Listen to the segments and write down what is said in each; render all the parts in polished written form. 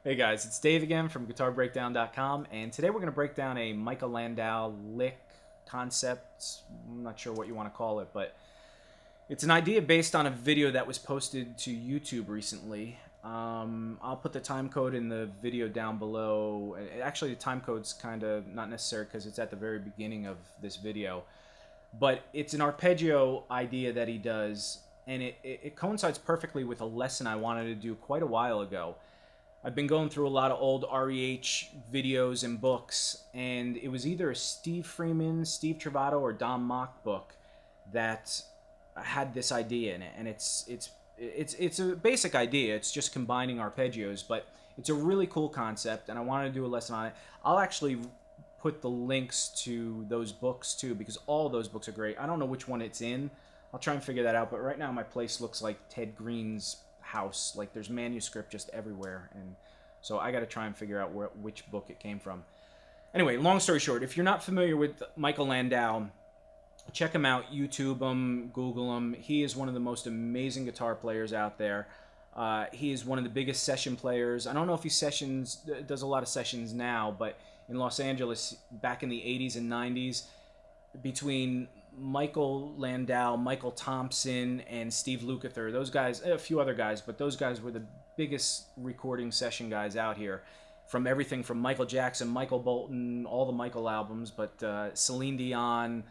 Hey guys, it's Dave again from GuitarBreakdown.com, and today we're going to break down a Michael Landau lick concept. I'm not sure what you want to call it, but it's an idea based on a video that was posted to YouTube recently. I'll put the time code in the video down below. Actually, the time code's kind of not necessary because it's at the very beginning of this video. But it's an arpeggio idea that he does, and it coincides perfectly with a lesson I wanted to do quite a while ago. I've been going through a lot of old REH videos and books, and it was either a Steve Freeman, Steve Trovato, or Don Mock book that had this idea in it. And it's a basic idea. It's just combining arpeggios, but it's a really cool concept, and I wanted to do a lesson on it. I'll actually put the links to those books too, because all those books are great. I don't know which one it's in. I'll try and figure that out, but right now my place looks like Ted Green's house. Like there's manuscript just everywhere, and so I got to try and figure out which book it came from. Anyway, long story short, if you're not familiar with Michael Landau, check him out, YouTube him, Google him. He is one of the most amazing guitar players out there. He is one of the biggest session players. I don't know if he does a lot of sessions now, but in Los Angeles back in the 80s and 90s, between Michael Landau, Michael Thompson, and Steve Lukather, those guys, a few other guys, but those guys were the biggest recording session guys out here. From everything from Michael Jackson, Michael Bolton, all the Michael albums, but Celine Dion,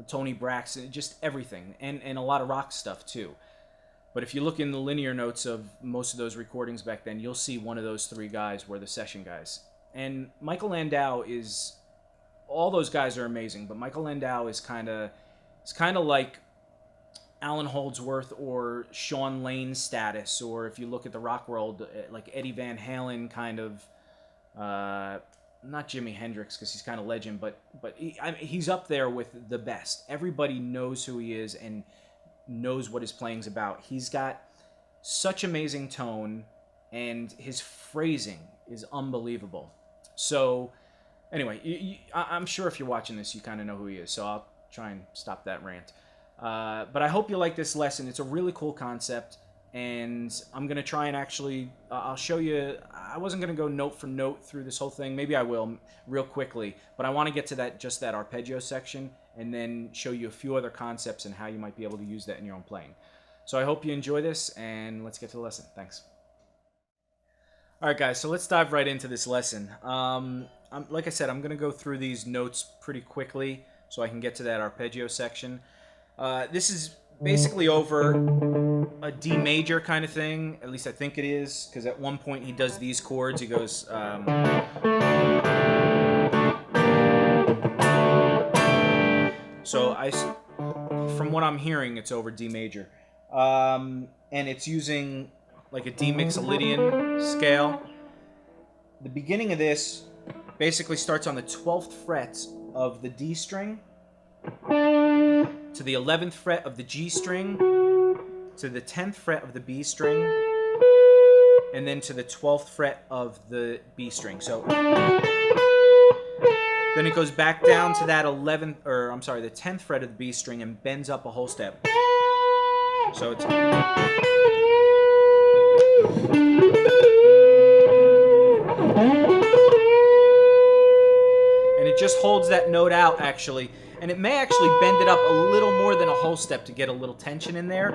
Tony Braxton, just everything, and a lot of rock stuff too. But if you look in the linear notes of most of those recordings back then, you'll see one of those three guys were the session guys. And Michael Landau is, all those guys are amazing, but Michael Landau is kind of like Alan Holdsworth or Sean Lane's status, or if you look at the rock world, like Eddie Van Halen kind of, not Jimi Hendrix because he's kind of legend, but he's up there with the best. Everybody knows who he is and knows what his playing's about. He's got such amazing tone, and his phrasing is unbelievable. So anyway, I'm sure if you're watching this, you kind of know who he is, so I'll try and stop that rant. But I hope you like this lesson. It's a really cool concept, and I'm going to try and actually, I'll show you. I wasn't going to go note for note through this whole thing. Maybe I will real quickly, but I want to get to just that arpeggio section and then show you a few other concepts and how you might be able to use that in your own playing. So I hope you enjoy this, and let's get to the lesson. Thanks. All right, guys, so let's dive right into this lesson. Like I said, I'm going to go through these notes pretty quickly so I can get to that arpeggio section. This is basically over a D major kind of thing. At least I think it is, because at one point he does these chords. He goes... So from what I'm hearing, it's over D major. And it's using like a D Mixolydian scale. The beginning of this basically starts on the 12th fret of the D string, to the 11th fret of the G string, to the 10th fret of the B string, and then to the 12th fret of the B string. So then it goes back down to that the 10th fret of the B string and bends up a whole step. So it's... And it just holds that note out, actually. And it may actually bend it up a little more than a whole step to get a little tension in there.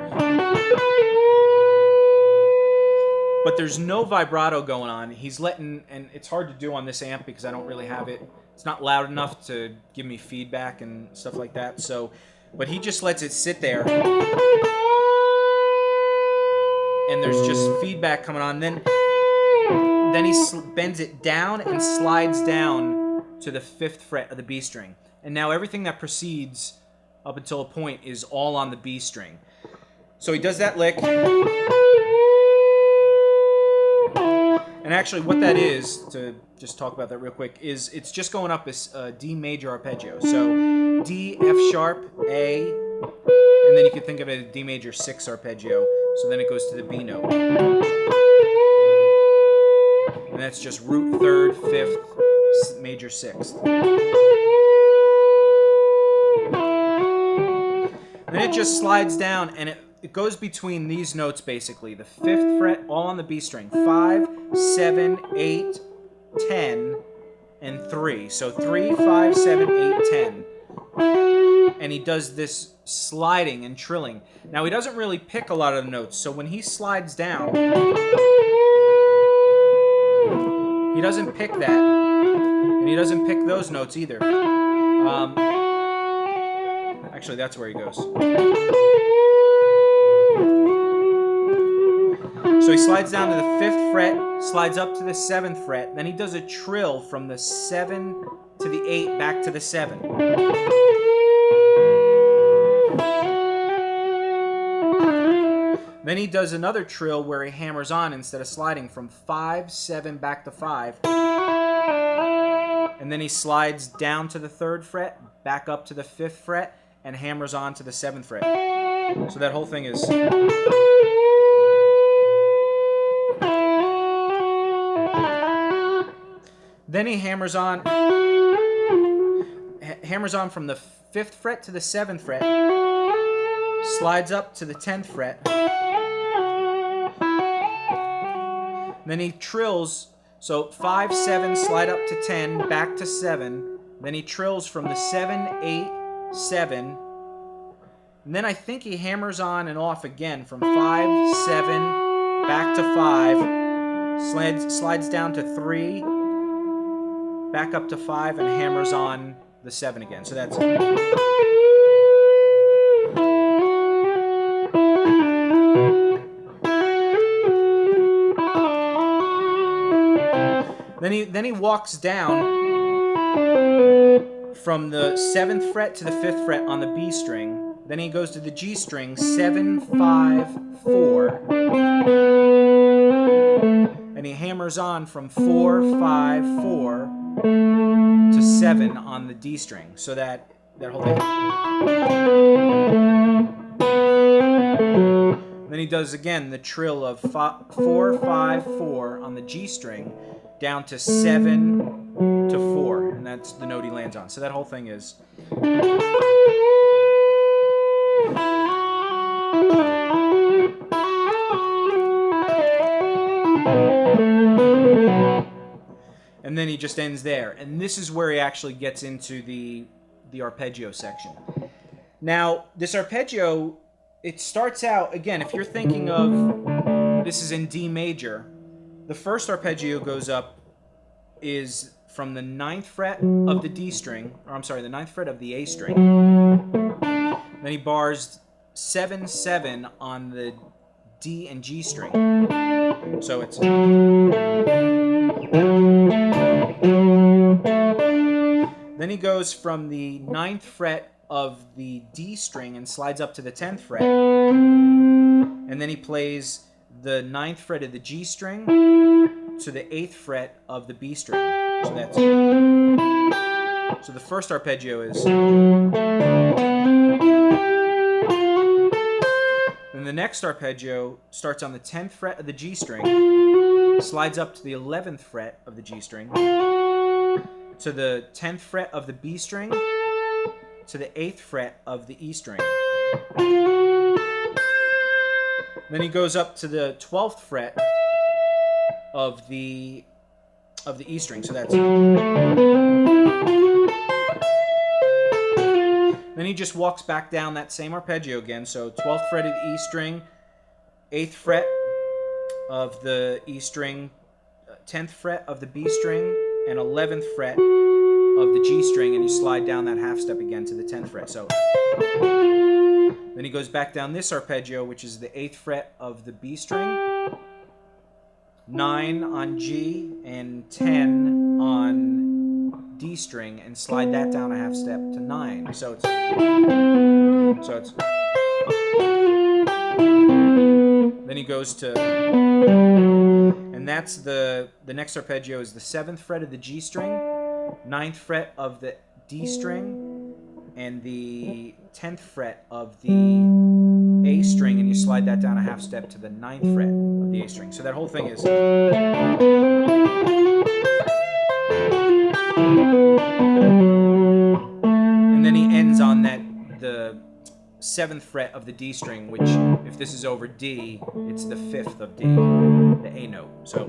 But there's no vibrato going on. He's letting, and it's hard to do on this amp because I don't really have it. It's not loud enough to give me feedback and stuff like that. So, but he just lets it sit there. And there's just feedback coming on. Then he bends it down and slides down to the 5th fret of the B string. And now everything that proceeds up until a point is all on the B string. So he does that lick. And actually what that is, to just talk about that real quick, is it's just going up as D major arpeggio. So D, F sharp, A, and then you can think of it as D major 6 arpeggio. So then it goes to the B note. And that's just root 3rd, 5th, major 6th. Then it just slides down, and it goes between these notes basically. The 5th fret, all on the B string. 5, 7, 8, 10, and 3. So 3, 5, 7, 8, 10. And he does this sliding and trilling. Now he doesn't really pick a lot of the notes, so when he slides down, he doesn't pick that, and he doesn't pick those notes either. Actually, that's where he goes. So he slides down to the 5th fret, slides up to the 7th fret, then he does a trill from the 7 to the 8 back to the 7. Then he does another trill where he hammers on instead of sliding from 5, 7 back to 5. And then he slides down to the 3rd fret, back up to the 5th fret, and hammers on to the 7th fret. So that whole thing is... Then he hammers on from the 5th fret to the 7th fret, slides up to the 10th fret, then he trills, so 5, 7, slide up to 10, back to 7, then he trills from the 7, 8, 7, and then I think he hammers on and off again from 5, 7, back to 5, slides down to 3, back up to 5, and hammers on the 7 again. So that's... Then he walks down from the 7th fret to the 5th fret on the B string. Then he goes to the G string, 7, 5, 4. And he hammers on from 4, 5, 4 to 7 on the D string. So that whole thing. Then he does again the trill of 4, 5, 4 on the G string down to 7 to 4, and that's the note he lands on. So that whole thing is... And then he just ends there. And this is where he actually gets into the arpeggio section. Now, this arpeggio, it starts out, again, if you're thinking of, this is in D major, the first arpeggio goes up is from the 9th fret of the D string, or I'm sorry, the 9th fret of the A string. Then he bars 7, 7 on the D and G string. So it's... Then he goes from the 9th fret of the D string and slides up to the 10th fret. And then he plays the 9th fret of the G string to the 8th fret of the B string. So that's... So the first arpeggio is... Then the next arpeggio starts on the 10th fret of the G string, slides up to the 11th fret of the G string, to the 10th fret of the B string, to the 8th fret of the E string. Then he goes up to the 12th fret of the E string. So that's... Then he just walks back down that same arpeggio again. So 12th fret of the E string, 8th fret of the E string, 10th fret of the B string, and 11th fret of the G string, and you slide down that half step again to the 10th fret. So then he goes back down this arpeggio, which is the 8th fret of the B string, 9 on G, and 10 on D string, and slide that down a half step to 9. So it's then he goes to, and that's the next arpeggio is the 7th fret of the G string, 9th fret of the D string, and the 10th fret of the A string, and you slide that down a half step to the 9th fret of the A string. So that whole thing is... And then he ends on that, the 7th fret of the D string, which, if this is over D, it's the 5th of D, the A note. So